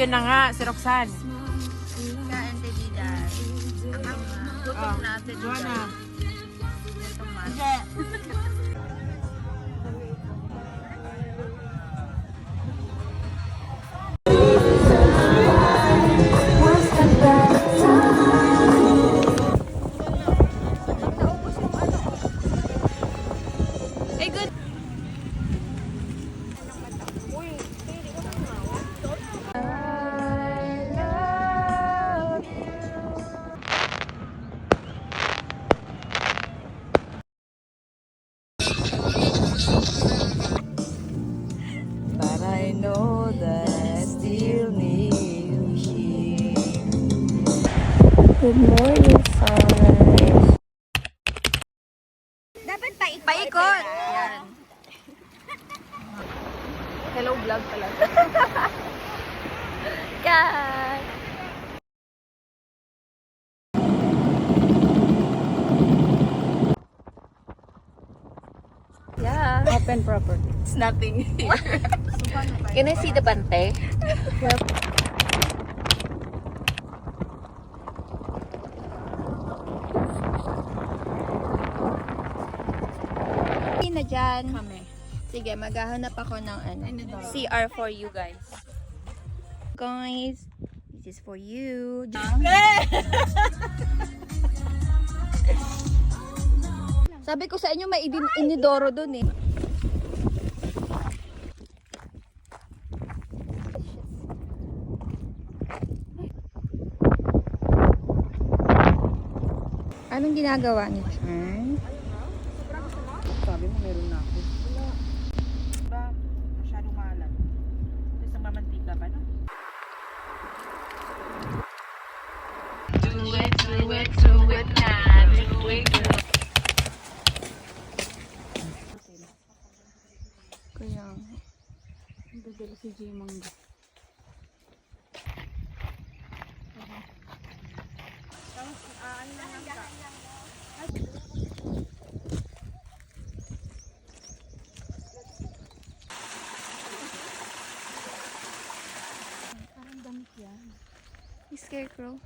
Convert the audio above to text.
yun na nga, si Roxanne. Kain Tedidas. Gutom na Tedidas. Juana. Hindi. But I know that I still need you here. Good morning, sunrise. Dapat paikot. Yan. Hello, vlog pala. Kat! Yeah. Open property. It's nothing here. Can I see the bante? Yep. Na dyan. Kami. Sige, maghahanap ako ng CR for you guys. Guys, this is for you. Sabi ko sa inyo may inidoro dun eh. Anong ginagawa niyo? Sabi mo, meron na ako. Diba, masyadong maalat. Tapos ang mamantika pa, no? Do it na. Do it. Kaya, Dadala si J. Mangga. scarecrow.